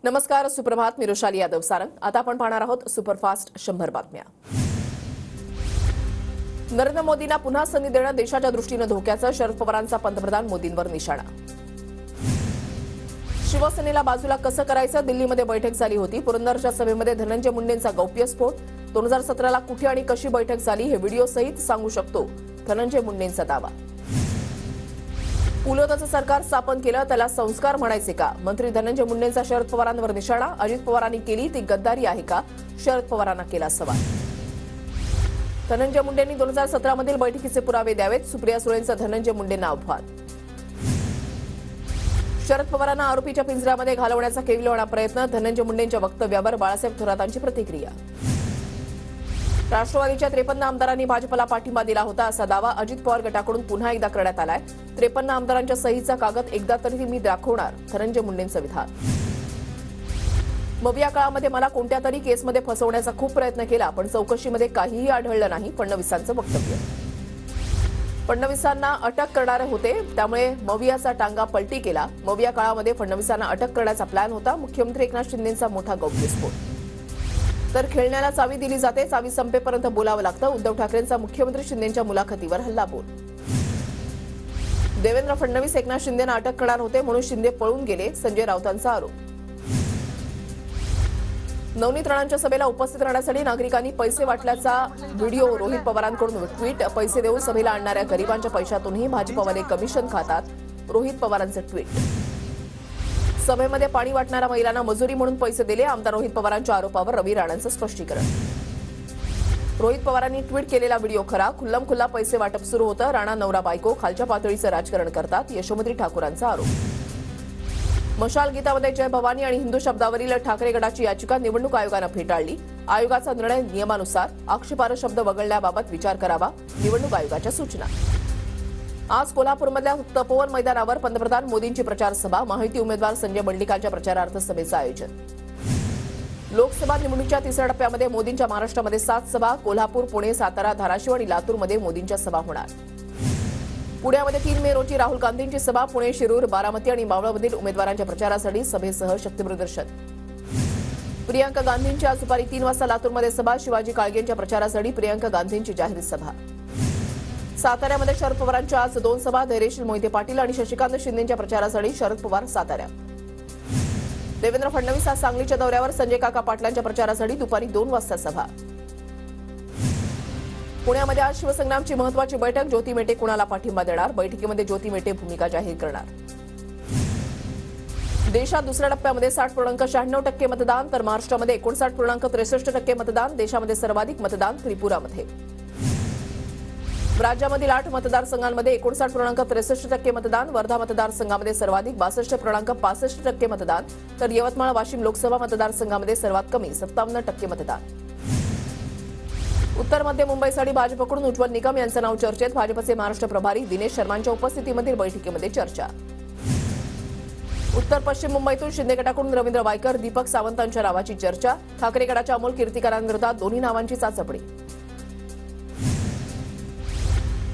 नमस्कार, सुप्रभात. मी रोशाली यादव सारंग. आता आपण पाहणार आहोत सुपरफास्ट 100 बातम्या. नरेंद्र मोदींना पुन्हा संधी देणं देशाच्या दृष्टीनं धोक्याचं, शरद पवारांचा पंतप्रधान मोदींवर निशाणा. शिवसेनेला बाजूला कसं करायचं, दिल्लीमध्ये बैठक झाली होती. पुरंदरच्या सभेमध्ये धनंजय मुंडेंचा गौप्यस्फोट. 2017ला कुठे आणि कशी बैठक झाली हे व्हिडिओ सहित सांगू शकतो, धनंजय मुंडेंचा दावा. पुलोदचं सरकार स्थापन केलं, त्याला संस्कार म्हणायचे का? मंत्री धनंजय मुंडेंचा शरद पवारांवर निशाणा. अजित पवारांनी केली ती गद्दारी आहे का? शरद पवारांना केला सवाल. धनंजय मुंडेंनी 2017 मधील बैठकीचे पुरावे द्यावेत, सुप्रिया सुळेंचं धनंजय मुंडेंना आव्हान. शरद पवारांना आरोपीच्या पिंजऱ्यामध्ये घालवण्याचा केविलवाणा प्रयत्न, धनंजय मुंडेंच्या वक्तव्यावर बाळासाहेब थोरातांची प्रतिक्रिया. राष्ट्रवादीच्या 53 आमदारांनी भाजपला पाठिंबा दिला होता असा दावा अजित पवार गटाकडून पुन्हा एकदा करण्यात आलाय. 53 आमदारांच्या सहीचा कागद एकदा तरी मी दाखवणार, धनंजय मुंडेंचं विधान. मविया काळामध्ये मला कोणत्या तरी केसमध्ये फसवण्याचा खूप प्रयत्न केला, पण चौकशीमध्ये काहीही आढळलं नाही, फडणवीसांचं वक्तव्य. फडणवीसांना अटक करणारे होते, त्यामुळे मवियाचा टांगा पलटी केला. मविया काळामध्ये फडणवीसांना अटक करण्याचा प्लॅन होता. मुख्यमंत्री एकनाथ शिंदेंचा मोठा गौप्यस्फोट. तर खेळण्याला चावी दिली जाते, चावी संपेपर्यंत बोलावं लागतं. उद्धव ठाकरेंचा मुख्यमंत्री शिंदेंच्या मुलाखतीवर हल्लाबोल. देवेंद्र फडणवीस एकनाथ शिंदेंना अटक करणार होते म्हणून शिंदे पळून गेले, संजय राऊतांचा आरोप. नवनीत राणांच्या सभेला उपस्थित राहण्यासाठी नागरिकांनी पैसे वाटल्याचा व्हिडिओ, रोहित पवारांकडून ट्विट. पैसे देऊन सभेला आणणाऱ्या गरिबांच्या पैशातूनही भाजपवाले कमिशन खातात, रोहित पवारांचं ट्विट. सभेमध्ये पाणी वाटणाऱ्या महिलांना मजुरी म्हणून पैसे दिले, आमदार रोहित पवारांच्या आरोपावर रवी राणांचं स्पष्टीकरण. रोहित पवारांनी ट्विट केलेला व्हिडिओ खरा, खुल्लमखुल्ला पैसे वाटप सुरू होतं. राणा नवरा बायको खालच्या पातळीचं राजकारण करतात, यशोमती ठाकूरांचा आरोप. मशाल गीतामध्ये जय भवानी आणि हिंदू शब्दावरील ठाकरे गटाची याचिका निवडणूक आयोगानं फेटाळली. आयोगाचा निर्णय नियमानुसार, आक्षेपार्ह शब्द वगळण्याबाबत विचार करावा, निवडणूक आयोगाच्या सूचना. आज कोल्हापूरमधल्या तपोवन मैदानावर पंतप्रधान मोदींची प्रचार सभा. माहिती उमेदवार संजय मंडलिकांच्या प्रचारार्थ सभेचं आयोजन. लोकसभा निवडणुकीच्या तिसऱ्या टप्प्यामध्ये मोदींच्या महाराष्ट्रामध्ये 7 सभा. कोल्हापूर, पुणे, सातारा, धाराशिव आणि लातूरमध्ये मोदींच्या सभा होणार. पुण्यामध्ये 3 मे रोजी राहुल गांधींची सभा. पुणे, शिरूर, बारामती आणि मावळमधील उमेदवारांच्या प्रचारासाठी सभेसह शक्तीप्रदर्शन. प्रियंका गांधींची आज दुपारी 3 वाजता लातूरमध्ये सभा. शिवाजी काळगेंच्या प्रचारासाठी प्रियंका गांधींची जाहीर सभा. साताऱ्यामध्ये शरद पवारांच्या आज 2 सभा. धैर्यशील मोहिते पाटील आणि शशिकांत शिंदेंच्या प्रचारासाठी शरद पवार साताऱ्यात. देवेंद्र फडणवीस आज सांगलीच्या दौऱ्यावर. संजय काका पाटलांच्या प्रचारासाठी दुपारी 2 वाजता सभा. पुण्यामध्ये आज शिवसंग्रामची महत्वाची बैठक. ज्योती मेटे कुणाला पाठिंबा देणार? बैठकीमध्ये ज्योती मेटे भूमिका जाहीर करणार. देशात दुसऱ्या टप्प्यामध्ये 60.96% मतदान, तर महाराष्ट्रामध्ये 59.63% मतदान. देशामध्ये सर्वाधिक मतदान त्रिपुरामध्ये. राज्यामधील 8 मतदारसंघांमध्ये 59.63% मतदान. वर्धा मतदारसंघामध्ये सर्वाधिक 62.65% मतदान, तर यवतमाळ, वाशिम लोकसभा मतदारसंघामध्ये सर्वात कमी 57% मतदान. उत्तर मध्य मुंबईसाठी भाजपकडून उज्ज्वल निकम यांचं नाव चर्चेत. भाजपचे महाराष्ट्र प्रभारी दिनेश शर्मांच्या उपस्थितीमधील बैठकीमध्ये चर्चा. उत्तर पश्चिम मुंबईतून शिंदे गटाकडून रवींद्र वायकर, दीपक सावंतांच्या नावाची चर्चा. ठाकरे गटाच्या अमोल कीर्तीकरांविरोधात दोन्ही नावांची चाचपणी.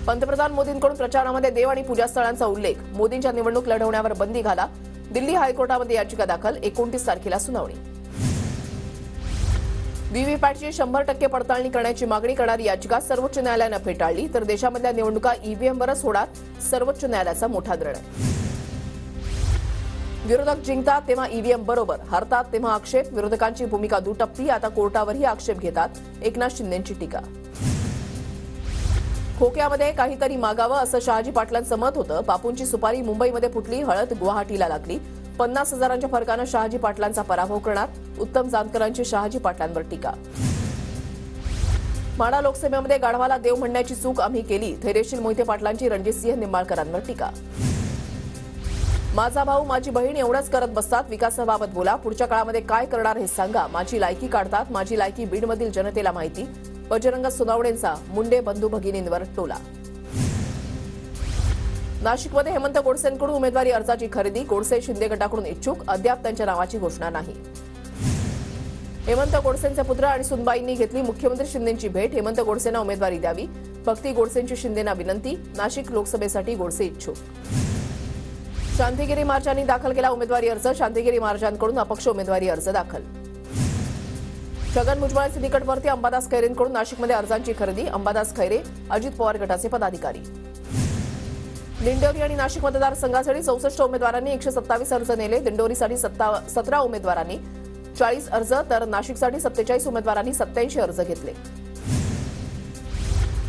पंतप्रधान मोदींकडून प्रचारामध्ये देव आणि पूजास्थळांचा उल्लेख. मोदींच्या निवडणूक लढवण्यावर बंदी घाला. दिल्ली हायकोर्टामध्ये याचिका दाखल. 29 तारखेला सुनावणी. व्हीव्हीपॅटची 100% पडताळणी करण्याची मागणी करणारी याचिका सर्वोच्च न्यायालयानं फेटाळली. तर देशामधल्या निवडणुका ईव्हीएमवरच होणार, सर्वोच्च न्यायालयाचा मोठा निर्णय. विरोधक जिंकतात तेव्हा ईव्हीएम बरोबर, हरतात तेव्हा आक्षेप. विरोधकांची भूमिका दुटप्पी, आता कोर्टावरही आक्षेप घेतात, एकनाथ शिंदेंची टीका. खोक्यामध्ये काहीतरी मागावं असं शहाजी पाटलांचं मत होतं. बापूंची सुपारी मुंबईमध्ये फुटली, हळद गुवाहाटीला लागली. 50,000च्या फरकानं शहाजी पाटलांचा पराभव करणार, उत्तम जानकरांची शहाजी पाटलांवर टीका. माढा लोकसभेमध्ये गाढवाला देव म्हणण्याची चूक आम्ही केली, धैर्यशील मोहिते पाटलांची रणजितसिंह निंबाळकरांवर टीका. माझा भाऊ माझी बहीण एवढंच करत बसतात, विकासाबाबत बोला. पुढच्या काळामध्ये काय करणार हे सांगा. माझी लायकी काढतात, माझी लायकी बीडमधील जनतेला माहिती. बजरंग सोनावडेंचा मुंडे बंधू भगिनींवर टोला. नाशिकमध्ये हेमंत गोडसेंकडून उमेदवारी अर्जाची खरेदी. गोडसे शिंदे गटाकडून इच्छुक, अद्याप त्यांच्या नावाची घोषणा नाही. हेमंत गोडसेंचे पुत्र आणि सुनबाईंनी घेतली मुख्यमंत्री शिंदेंची भेट. हेमंत गोडसेंना उमेदवारी द्यावी, भक्ती गोडसेंची शिंदेंना विनंती. नाशिक लोकसभेसाठी गोडसे इच्छुक. शांतिगिरी महाराजांनी दाखल केला उमेदवारी अर्ज. शांतिगिरी महाराजांकडून अपक्ष उमेदवारी अर्ज दाखल. छगन भुजबळांचे निकटवर्ती अंबादास खैरेंकडून नाशिकमध्ये अर्जांची खरेदी. अंबादास खैरे अजित पवार गटाचे पदाधिकारी. दिंडोरी आणि नाशिक मतदारसंघासाठी 64 उमेदवारांनी 127 अर्ज नेले. दिंडोरीसाठी 17 उमेदवारांनी 40 अर्ज तर नाशिकसाठी 47 उमेदवारांनी 87 अर्ज घेतले.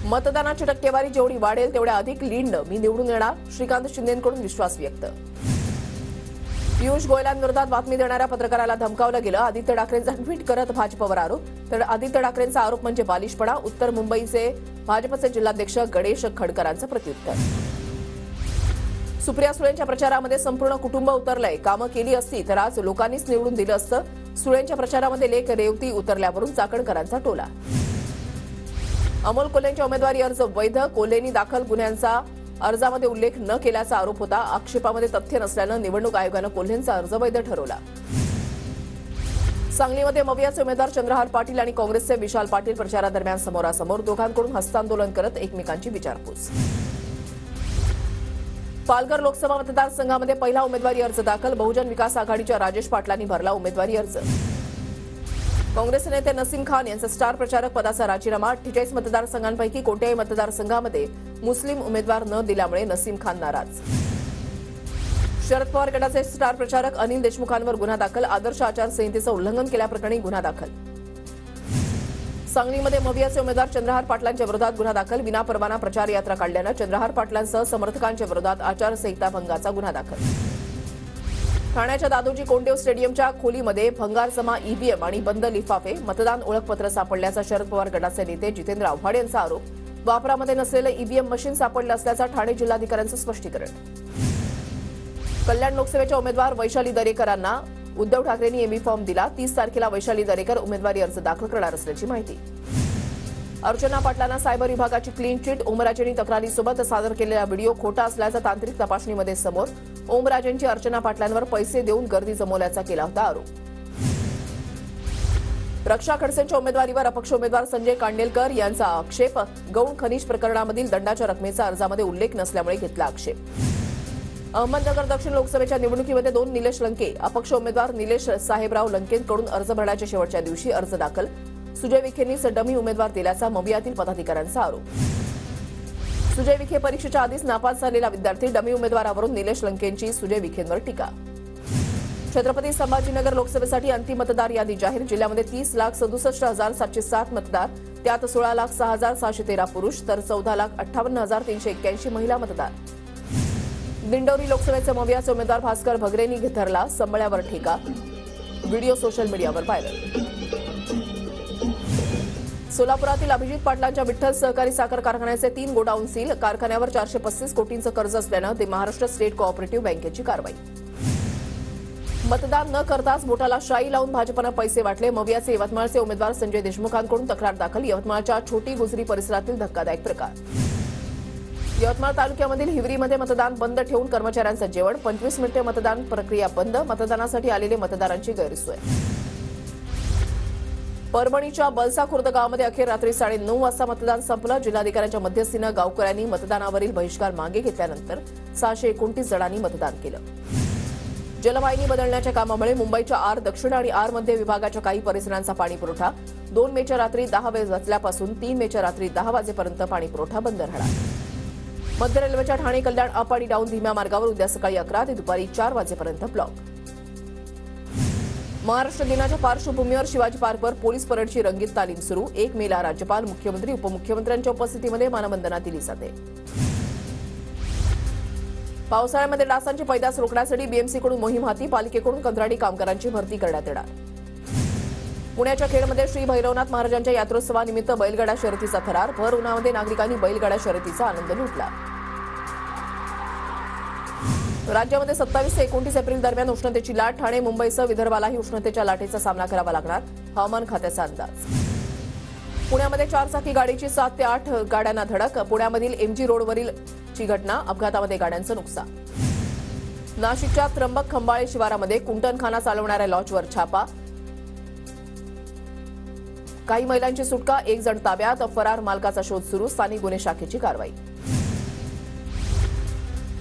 मतदानाची टक्केवारी जेवढी वाढेल तेवढ्या अधिक लीड मी निवडून येणार. श्रीकांत शिंदेंकडून विश्वास व्यक्त. पियुष गोयलांविरोधात बातमी देणाऱ्या पत्रकाराला धमकावलं गेलं. आदित्य ठाकरेंचा ट्विट करत भाजपवर आरोप. तर आदित्य ठाकरेंचा आरोप म्हणजे बालिशपणा. उत्तर मुंबईचे भाजपचे जिल्हाध्यक्ष गणेश खडकरांचं प्रत्युत्तर. सुप्रिया सुळेंच्या प्रचारामध्ये संपूर्ण कुटुंब उतरलंय. कामं केली असती तर आज लोकांनीच निवडून दिलं असतं. सुळेंच्या प्रचारामध्ये लेक रेवती उतरल्यावरून चाकणकरांचा टोला. अमोल कोल्हेंच्या उमेदवारी अर्ज वैध. कोल्हेंनी दाखल गुन्ह्यांचा अर्जामध्ये उल्लेख न केल्याचा आरोप होता. आक्षेपामध्ये तथ्य नसल्यानं निवडणूक आयोगानं कोल्हेंचा अर्ज वैध ठरवला. सांगलीमध्ये मवियाचे उमेदवार चंद्रहार पाटील आणि काँग्रेसचे विशाल पाटील प्रचारादरम्यान समोरासमोर. दोघांकडून हस्तांदोलन करत एकमेकांची विचारपूस. पालघर लोकसभा मतदारसंघामध्ये पहिला उमेदवारी अर्ज दाखल. बहुजन विकास आघाडीच्या राजेश पाटलांनी भरला उमेदवारी अर्ज. काँग्रेस नेते नसीम खान यांचा स्टार प्रचारक पदाचा राजीनामा. 48 मतदारसंघांपैकी कोणत्याही मतदारसंघामध्ये मुस्लिम उमेदवार न दिल्यामुळे नसीम खान नाराज. शरद पवार गटाचे स्टार प्रचारक अनिल देशमुखांवर गुन्हा दाखल. आदर्श आचारसंहितेचं उल्लंघन केल्याप्रकरणी गुन्हा दाखल. सांगलीमध्ये मवियाचे उमेदवार चंद्रहार पाटलांच्या विरोधात गुन्हा दाखल. विनापरवाना प्रचार यात्रा काढल्यानं चंद्रहार पाटलांसह समर्थकांच्या विरोधात आचारसंहिता भंगाचा गुन्हा दाखल. ठाण्याच्या दादोजी कोंडदेव स्टेडियमच्या खोलीमध्ये भंगारजमा ईव्हीएम आणि बंद लिफाफे. मतदान ओळखपत्र सापडल्याचा शरद पवार गटाचे नेते जितेंद्र आव्हाड यांचा आरोप. वापरामध्ये नसलेलं ईव्हीएम मशीन सापडलं असल्याचं ठाणे जिल्हाधिकाऱ्यांचं स्पष्टीकरण. कल्याण लोकसभेच्या उमेदवार वैशाली दरेकरांना उद्धव ठाकरेंनी एबी फॉर्म दिला. 30 तारखेला वैशाली दरेकर उमेदवारी अर्ज दाखल करणार असल्याची माहिती. अर्चना पाटलांना सायबर विभागाची क्लीन चिट. ओमराजेंनी तक्रारीसोबत सादर केलेला व्हिडिओ खोटा असल्याचा तांत्रिक तपासणीमध्ये समोर. ओमराजेंची अर्चना पाटलांवर पैसे देऊन गर्दी जमवल्याचा केला होता आरोप. रक्षा खडसेंच्या उमेदवारीवर अपक्ष उमेदवार संजय कांडेलकर यांचा आक्षेप. गौण खनिज प्रकरणामधील दंडाच्या रकमेचा अर्जामध्ये उल्लेख नसल्यामुळे घेतला आक्षेप. अहमदनगर दक्षिण लोकसभेच्या निवडणुकीमध्ये 2 निलेश लंके. अपक्ष उमेदवार निलेश साहेबराव लंकेंकडून अर्ज भरण्याच्या शेवटच्या दिवशी अर्ज दाखल. सुजय विखेंनीच डमी उमेदवार दिल्याचा मवियातील पदाधिकाऱ्यांचा आरोप. सुजय विखे परीक्षेच्या आधीच नापास झालेला विद्यार्थी. डमी उमेदवारावरून निलेश लंकेंची सुजय विखेंवर टीका. छत्रपती संभाजीनगर लोकसभेसाठी अंतिम मतदार यादी जाहीर. जिल्ह्यामध्ये 30,67,707 मतदार. त्यात 16,06,613 पुरुष तर 14,58,381 महिला मतदार. दिंडोरी लोकसभेचे मवियाचे उमेदवार भास्कर भगरेंनी धरला संबळ्यावर ठेका. व्हिडिओ सोशल मीडियावर व्हायरल. सोलापुरातील अभिजित पाटलांच्या विठ्ठल सहकारी साखर कारखान्याचे 3 गोडाऊन सील. कारखान्यावर 435 कोटींचं कर्ज असल्यानं ते महाराष्ट्र स्टेट कोऑपरेटिव्ह बँकेची कारवाई. मतदान न करताच बोटाला शाई लावून भाजपनं पैसे वाटले. मवियाचे यवतमाळचे उमेदवार संजय देशमुखांकडून तक्रार दाखल. यवतमाळच्या छोटी गुजरी परिसरातील धक्कादायक प्रकार. यवतमाळ तालुक्यामधील हिवरीमध्ये मतदान बंद ठेवून कर्मचाऱ्यांचं जेवण. 25 मिनिटे मतदान प्रक्रिया बंद. मतदानासाठी आलेले मतदारांची गैरसोय. परभणीच्या बलसा खुर्द गावामध्ये अखेर रात्री 9:30 वाजता मतदान संपलं. जिल्हाधिकाऱ्यांच्या मध्यस्थीनं गावकऱ्यांनी मतदानावरील बहिष्कार मागे घेतल्यानंतर 629 जणांनी मतदान केलं. जलवाहिनी बदलण्याच्या कामामुळे मुंबईच्या आर दक्षिण आणि आर मध्य विभागाच्या काही परिसरांचा पाणीपुरवठा 2 मेच्या रात्री 10 वाजल्यापासून 3 मेच्या रात्री 10 वाजेपर्यंत पाणीपुरवठा बंद राहणार. मध्य रेल्वेच्या ठाणे कल्याण अप आणि डाऊन धीम्या मार्गावर उद्या सकाळी 11 ते दुपारी 4 वाजेपर्यंत ब्लॉक. महाराष्ट्र दिनाच्या पार्श्वभूमीवर शिवाजी पार्कवर पोलीस परेडची रंगीत तालीम सुरू. 1 मेला राज्यपाल, मुख्यमंत्री, उपमुख्यमंत्र्यांच्या उपस्थितीमध्ये मानवंदना दिली जाते. पावसाळ्यामध्ये डासांची पैदास रोखण्यासाठी बीएमसीकडून मोहीम हाती. पालिकेकडून कंत्राटी कामगारांची भरती करण्यात येणार. पुण्याच्या खेडमध्ये श्री भैरवनाथ महाराजांच्या यात्रोत्सवानिमित्त बैलगाडा शर्यतीचा थरार. भर उन्हामध्ये नागरिकांनी बैलगाडा शर्यतीचा आनंद लुटला. राज्यामध्ये 27 ते 29 एप्रिल दरम्यान उष्णतेची लाट. ठाणे मुंबईसह विदर्भालाही उष्णतेच्या लाटेचा सामना करावा लागणार. हवामान खात्याचा अंदाज. पुण्यामध्ये 4 चाकी गाडीची 7 ते 8 गाड्यांना धडक. पुण्यामधील एमजी रोडवरील ची घटना. अपघातामध्ये गाड्यांचं नुकसान. नाशिकच्या त्र्यंबक खंबाळे शिवारामध्ये कुंटणखाना चालवणाऱ्या लॉजवर छापा. काही महिलांची सुटका. 1 जण ताब्यात. फरार मालकाचा शोध सुरू. स्थानिक गुन्हे शाखेची कारवाई.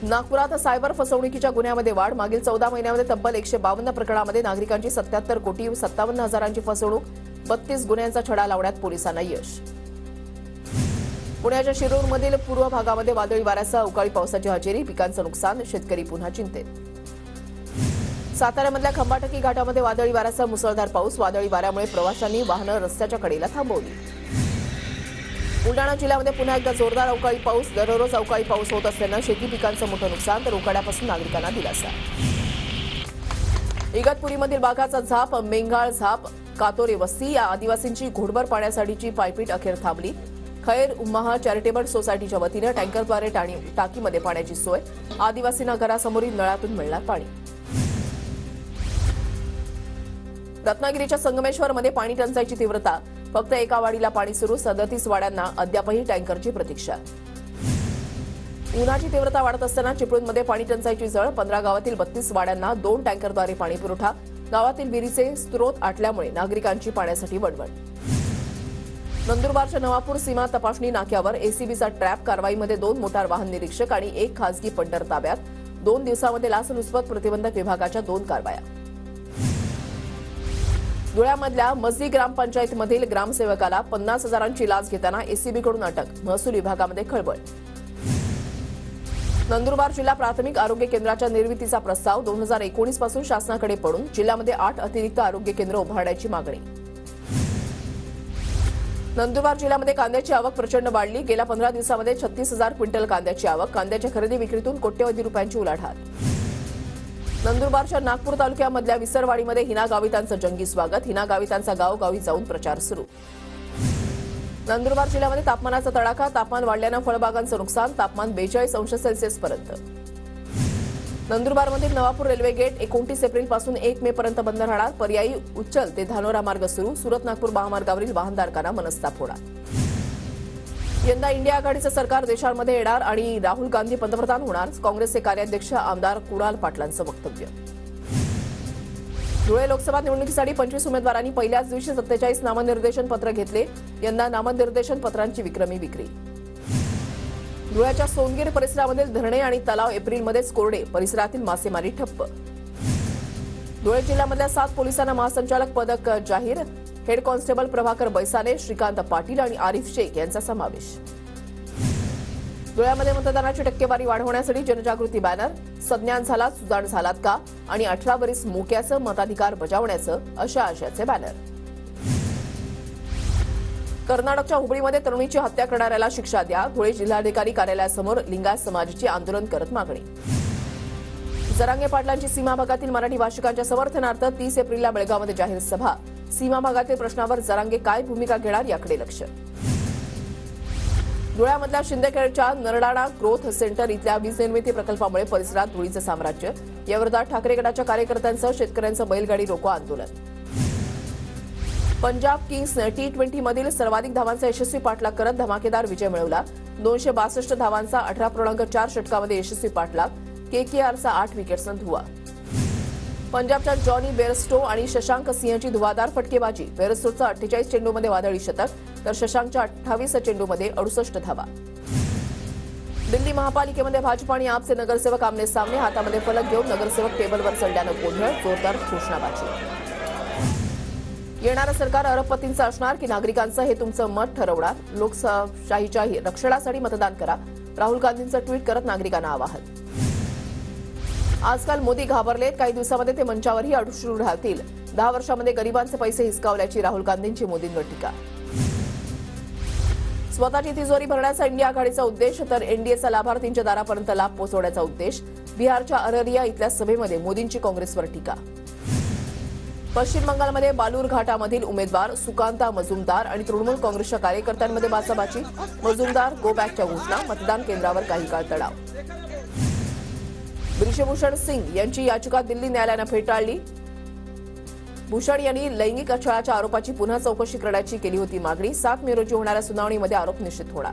नागपुरात सायबर फसवणुकीच्या गुन्ह्यामध्ये वाढ. मागील 14 महिन्यामध्ये तब्बल 152 प्रकरणामध्ये नागरिकांची 77,57,00,000ची फसवणूक. 32 गुन्ह्यांचा छडा लावण्यात पोलिसांना यश. पुण्याच्या शिरूरमधील पूर्व भागामध्ये वादळी वाऱ्यासह अवकाळी पावसाची हजेरी. पिकांचं नुकसान, शेतकरी पुन्हा चिंतेत. साताऱ्यामधल्या खंबाटकी घाटामध्ये वादळी वाऱ्यासह मुसळधार पाऊस. वादळी वाऱ्यामुळे प्रवाशांनी वाहनं रस्त्याच्या कडेला थांबवली. बुलडाणा जिल्ह्यामध्ये पुन्हा एकदा जोरदार अवकाळी पाऊस. दररोज अवकाळी पाऊस होत असल्यानं शेती पिकांचं मोठं नुकसान, तर उकाड्यापासून नागरिकांना दिलासा. इगतपुरीमधील बाघाचा झाप, मेंघाळ झाप, कातोरे वस्ती या आदिवासींची घोडभर पाण्यासाठीची पायपीट अखेर थांबली. खैर उम्माह चॅरिटेबल सोसायटीच्या वतीनं टँकरद्वारे टाकीमध्ये पाण्याची सोय. आदिवासींना घरासमोरील नळातून मिळणार पाणी. रत्नागिरीच्या संगमेश्वरमध्ये पाणी टंचाईची तीव्रता. फक्त एका वाडीला पाणी सुरू. 37 वाड्यांना अद्यापही टँकरची प्रतीक्षा. उन्हाची तीव्रता वाढत असताना चिपळूणमध्ये पाणी टंचाईची झळ. 15 गावातील 32 वाड्यांना 2 टँकरद्वारे पाणी पुरवठा. गावातील विहिरीचे स्रोत आटल्यामुळे नागरिकांची पाण्यासाठी वणवण. नंदुरबारच्या नवापूर सीमा तपासणी नाक्यावर एसीबीचा ट्रॅप. कारवाईमध्ये 2 मोटार वाहन निरीक्षक आणि 1 खासगी पंढर ताब्यात. 2 दिवसांमध्ये लाचलुचपत प्रतिबंधक विभागाच्या 2 कारवाया. धुळ्यामधल्या मजली ग्रामपंचायतीमधील ग्रामसेवकाला 50,000ची लाच घेताना एसीबीकडून अटक. महसूल विभागामध्ये खळबळ. नंदुरबार जिल्हा प्राथमिक आरोग्य केंद्राच्या निर्मितीचा प्रस्ताव 2019 पासून शासनाकडे पडून जिल्ह्यामध्ये 8 अतिरिक्त आरोग्य केंद्र उभारण्याची मागणी. नंदुरबार जिल्ह्यामध्ये कांद्याची आवक प्रचंड वाढली. गेल्या 15 दिवसांमध्ये 36,000 क्विंटल कांद्याची आवक. कांद्याच्या खरेदी विक्रीतून कोट्यवधी रुपयांची उलाढाल. नंदुरबारच्या नागपूर तालुक्यामधल्या विसरवाडीमध्ये हिना गावितांचं जंगी स्वागत. हिना गावितांचा गावोगावी जाऊन प्रचार सुरू. नंदुरबार जिल्ह्यामध्ये तापमानाचा तडाखा. तापमान वाढल्यानं फळबागांचं नुकसान. तापमान 42 अंश सेल्सिअसपर्यंत. नंदुरबारमधील नवापूर रेल्वे गेट 29 एप्रिलपासून 1 मे पर्यंत बंद राहणार. पर्यायी उच्चल ते धानोरा मार्ग सुरू. सुरत नागपूर महामार्गावरील वाहनधारकांना मनस्ताप होणार. यंदा इंडिया आघाडीचं सरकार देशामध्ये येणार आणि राहुल गांधी पंतप्रधान होणार. काँग्रेसचे कार्याध्यक्ष आमदार कुणाल पाटलांचं वक्तव्य. धुळे लोकसभा निवडणुकीसाठी 25 उमेदवारांनी पहिल्याच दिवशी 47 नामनिर्देशन पत्र घेतले. यंदा नामनिर्देशन पत्रांची विक्रमी विक्री. धुळ्याच्या सोनगीर परिसरामधील धरणे आणि तलाव एप्रिलमध्येच कोरडे. परिसरातील मासेमारी ठप्प. धुळे जिल्ह्यामधल्या 7 पोलिसांना महासंचालक पदक जाहीर. हेड कॉन्स्टेबल प्रभाकर बैसाले, श्रीकांत पाटील आणि आरिफ शेख यांचा समावेश. धुळ्यामध्ये मतदानाची टक्केवारी वाढवण्यासाठी जनजागृती बॅनर. सज्ञान झालात, सुजाण झालात का आणि 18 वरीस मोक्याचं मताधिकार बजावण्याचं अशा आशयाचे बॅनर. कर्नाटकच्या हुबळीमध्ये तरुणीची हत्या करणाऱ्याला शिक्षा द्या. धुळे जिल्हाधिकारी कार्यालयासमोर लिंगायत समाजाची आंदोलन करत मागणी. जरांगे पाटलांची सीमा भागातील मराठी भाषिकांच्या समर्थनार्थ 30 एप्रिलला बेळगावमध्ये जाहीर सभा. सीमा भागातील प्रश्नावर जरांगे काय भूमिका घेणार याकडे लक्ष. धुळ्यामधल्या शिंदेखेडच्या नरडाणा ग्रोथ सेंटर इथल्या वीज निर्मिती प्रकल्पामुळे परिसरात धुळीचं साम्राज्य. या विरोधात ठाकरे गटाच्या कार्यकर्त्यांचं शेतकऱ्यांचं बैलगाडी रोको आंदोलन. पंजाब किंग्स T20 मधील सर्वाधिक धावांचा यशस्वी पाठलाग करत धमाकेदार विजय मिळवला. 262 धावांचा 18.4 षटकामध्ये यशस्वी पाठलाग. KKRचा 8 विकेट्सनं धुवा. पंजाबच्या जॉनी बेअरस्टो आणि शशांक सिंहची धुवाधार फटकेबाजी. बेअरस्टोचं 48 चेंडूमध्ये वादळी शतक, तर शशांकच्या 28 चेंडूमध्ये 68 धावा. दिल्ली महापालिकेमध्ये भाजप आणि आपचे नगरसेवक आमने सामने. हातामध्ये फलक घेऊन नगरसेवक टेबलवर चढल्यानं गोंधळ. जोरदार घोषणाबाजी. येणारं सरकार अरबपतींचं असणार की नागरिकांचं हे तुमचं मत ठरवणार. लोकशाहीच्या रक्षणासाठी मतदान करा. राहुल गांधींचं ट्विट करत नागरिकांना आवाहन. आजकाल मोदी घाबरलेत. काही दिवसांमध्ये ते मंचावरही अडुसरू राहतील. 10 वर्षांमध्ये गरिबांचे पैसे हिसकावल्याची राहुल गांधींची मोदींवर टीका. स्वतःची तिजोरी भरण्याचा इंडिया आघाडीचा उद्देश, तर एनडीएचा लाभार्थींच्या दारापर्यंत लाभ पोहोचवण्याचा उद्देश. बिहारच्या अररिया इथल्या सभेमध्ये मोदींची काँग्रेसवर टीका. पश्चिम बंगालमध्ये बालूर घाटामधील उमेदवार सुकांता मजुमदार आणि तृणमूल काँग्रेसच्या कार्यकर्त्यांमध्ये बाचाबाची. मजुमदार गो बॅकच्या घोषणा. मतदान केंद्रावर काही काळ तणाव. ब्रिजभूषण सिंग यांची याचिका दिल्ली न्यायालयानं फेटाळली. भूषण यांनी लैंगिक छळाच्या आरोपाची पुन्हा चौकशी करण्याची केली होती मागणी. 7 मे रोजी होणाऱ्या सुनावणीमध्ये आरोप निश्चित होणार.